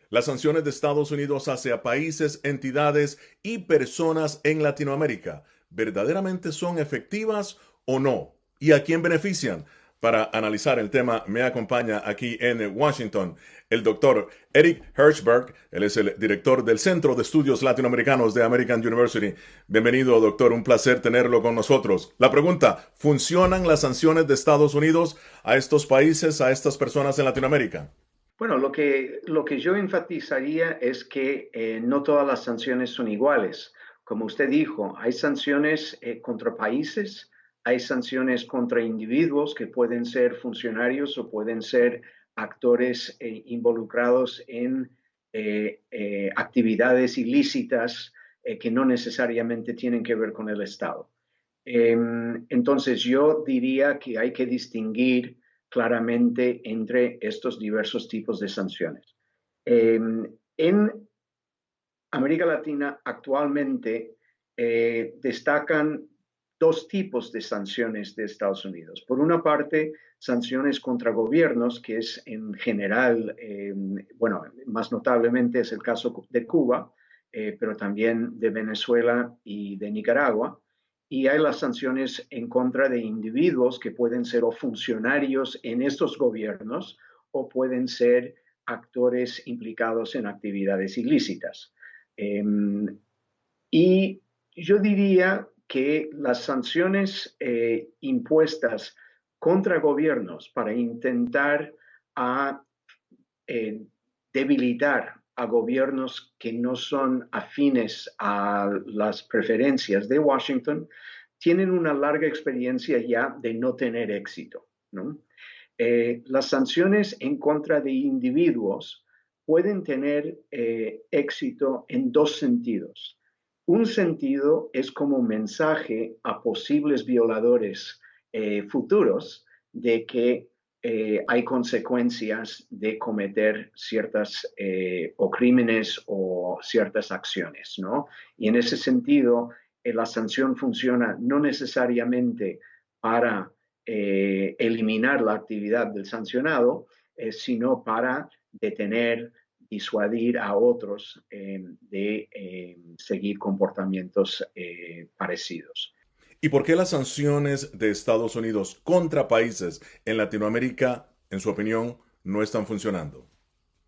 Las sanciones de Estados Unidos hacia países, entidades y personas en Latinoamérica, ¿verdaderamente son efectivas o no? ¿Y a quién benefician? Para analizar el tema me acompaña aquí en Washington el doctor Eric Hirschberg. Él es el director del Centro de Estudios Latinoamericanos de American University. Bienvenido, doctor. Un placer tenerlo con nosotros. La pregunta, ¿funcionan las sanciones de Estados Unidos a estos países, a estas personas en Latinoamérica? Bueno, lo que yo enfatizaría es que no todas las sanciones son iguales. Como usted dijo, hay sanciones contra países, hay sanciones contra individuos que pueden ser funcionarios o pueden ser actores involucrados en actividades ilícitas que no necesariamente tienen que ver con el Estado. Entonces, yo diría que hay que distinguir claramente entre estos diversos tipos de sanciones. En América Latina actualmente destacan dos tipos de sanciones de Estados Unidos. Por una parte, sanciones contra gobiernos, que es en general, bueno, más notablemente es el caso de Cuba, pero también de Venezuela y de Nicaragua. Y hay las sanciones en contra de individuos que pueden ser o funcionarios en estos gobiernos o pueden ser actores implicados en actividades ilícitas. Eh, y yo diría que las sanciones impuestas contra gobiernos para intentar a, eh, debilitar a gobiernos que no son afines a las preferencias de Washington tienen una larga experiencia ya de no tener éxito, ¿no? Las sanciones en contra de individuos pueden tener éxito en dos sentidos. Un sentido es como mensaje a posibles violadores futuros de que hay consecuencias de cometer ciertas o crímenes o ciertas acciones, ¿no? Y en ese sentido, la sanción funciona no necesariamente para eliminar la actividad del sancionado, sino para detener, disuadir a otros de seguir comportamientos parecidos. ¿Y por qué las sanciones de Estados Unidos contra países en Latinoamérica, en su opinión, no están funcionando?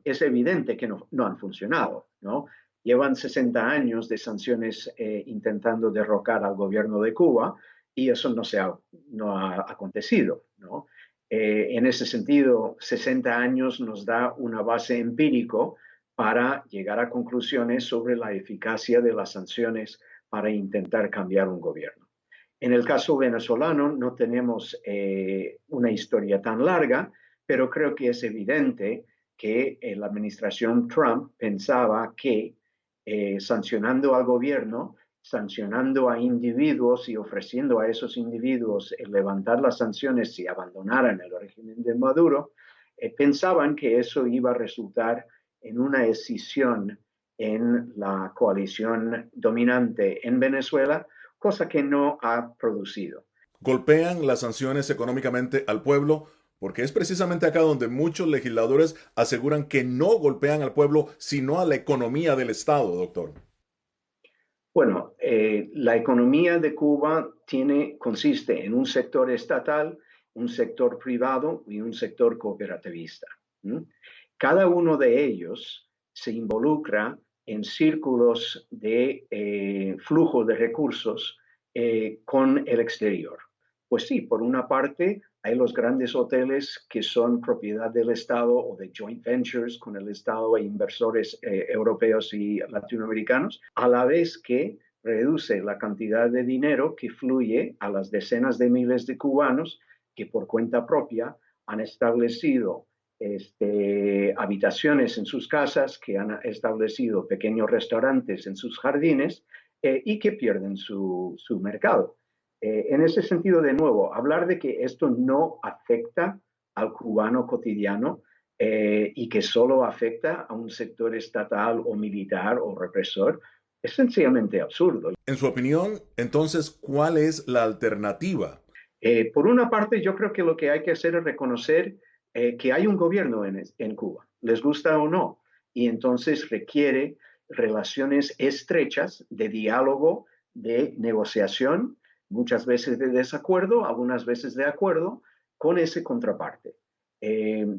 Es evidente que no han funcionado, ¿no? Llevan 60 años de sanciones intentando derrocar al gobierno de Cuba y eso no ha acontecido, ¿no? En ese sentido, 60 años nos da una base empírico para llegar a conclusiones sobre la eficacia de las sanciones para intentar cambiar un gobierno. En el caso venezolano no tenemos una historia tan larga, pero creo que es evidente que la administración Trump pensaba que sancionando al gobierno, sancionando a individuos y ofreciendo a esos individuos levantar las sanciones si abandonaran el régimen de Maduro, pensaban que eso iba a resultar en una escisión en la coalición dominante en Venezuela, cosa que no ha producido. Golpean las sanciones económicamente al pueblo, porque es precisamente acá donde muchos legisladores aseguran que no golpean al pueblo, sino a la economía del Estado, doctor. Bueno, la economía de Cuba consiste en un sector estatal, un sector privado y un sector cooperativista. ¿Mm? Cada uno de ellos se involucra en círculos de flujo de recursos con el exterior. Pues sí, por una parte hay los grandes hoteles que son propiedad del Estado o de joint ventures con el Estado e inversores europeos y latinoamericanos, a la vez que reduce la cantidad de dinero que fluye a las decenas de miles de cubanos que por cuenta propia han establecido habitaciones en sus casas, que han establecido pequeños restaurantes en sus jardines y que pierden su mercado. En ese sentido, de nuevo, hablar de que esto no afecta al cubano cotidiano y que solo afecta a un sector estatal o militar o represor es sencillamente absurdo. En su opinión, entonces, ¿cuál es la alternativa? Por una parte, yo creo que lo que hay que hacer es reconocer que hay un gobierno en Cuba, les gusta o no. y entonces requiere relaciones estrechas de diálogo, de negociación, muchas veces de desacuerdo, algunas veces de acuerdo, con ese contraparte,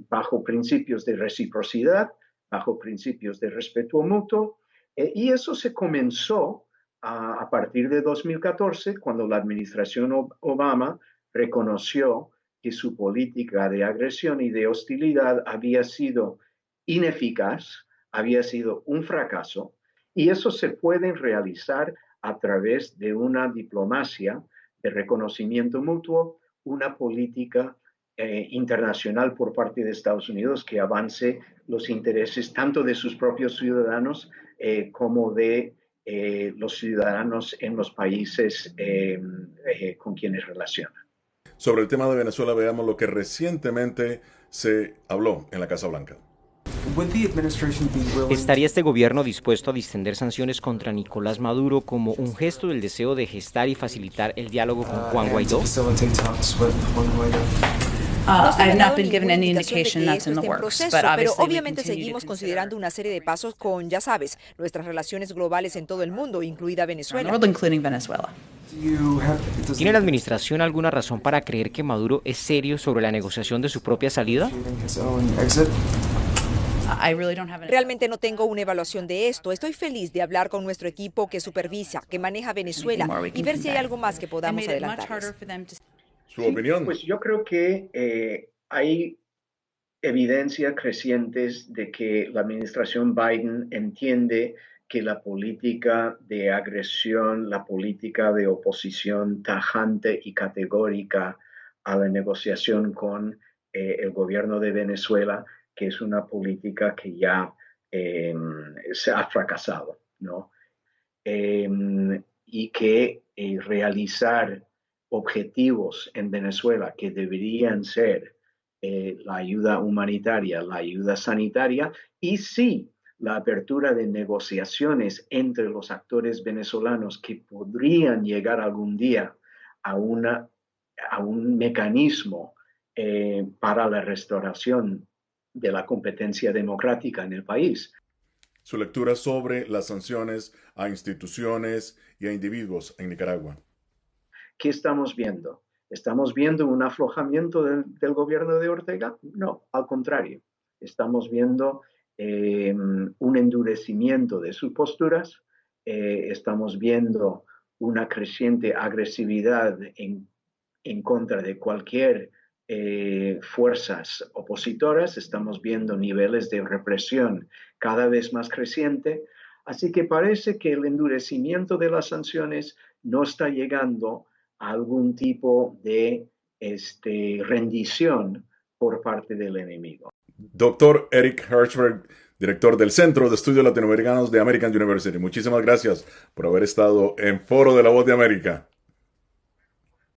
bajo principios de reciprocidad, bajo principios de respeto mutuo, y eso se comenzó a partir de 2014, cuando la administración Obama reconoció que su política de agresión y de hostilidad había sido ineficaz, había sido un fracaso, y eso se puede realizar a través de una diplomacia de reconocimiento mutuo, una política internacional por parte de Estados Unidos que avance los intereses tanto de sus propios ciudadanos como de los ciudadanos en los países con quienes relacionan. Sobre el tema de Venezuela, veamos lo que recientemente se habló en la Casa Blanca. ¿Estaría este gobierno dispuesto a distender sanciones contra Nicolás Maduro como un gesto del deseo de gestar y facilitar el diálogo con Juan Guaidó? I've not been given any indication that's in the works, but pero obviously we obviamente continue to seguimos consider considerando una serie de pasos con, ya sabes, nuestras relaciones globales en todo el mundo, incluida around the Venezuela. world, including Venezuela. ¿Tiene la administración alguna razón para creer que Maduro es serio sobre la negociación de su propia salida? I really don't have an Realmente no tengo una evaluación de esto. Estoy feliz de hablar con nuestro equipo que supervisa, que maneja Venezuela y ver si hay algo más que It podamos made it much harder adelantar. for them to Su opinión. Pues yo creo que hay evidencias crecientes de que la administración Biden entiende que la política de agresión, la política de oposición tajante y categórica a la negociación con el gobierno de Venezuela, que es una política que ya se ha fracasado, ¿no? Y que realizar objetivos en Venezuela que deberían ser la ayuda humanitaria, la ayuda sanitaria y sí la apertura de negociaciones entre los actores venezolanos que podrían llegar algún día a un mecanismo para la restauración de la competencia democrática en el país. Su lectura sobre las sanciones a instituciones y a individuos en Nicaragua. ¿Qué estamos viendo? ¿Estamos viendo un aflojamiento del gobierno de Ortega? No, al contrario. Estamos viendo un endurecimiento de sus posturas, estamos viendo una creciente agresividad en contra de cualquier fuerzas opositoras, estamos viendo niveles de represión cada vez más creciente, así que parece que el endurecimiento de las sanciones no está llegando a algún tipo de rendición por parte del enemigo. Doctor Eric Hertzberg, director del Centro de Estudios Latinoamericanos de American University. Muchísimas gracias por haber estado en Foro de la Voz de América.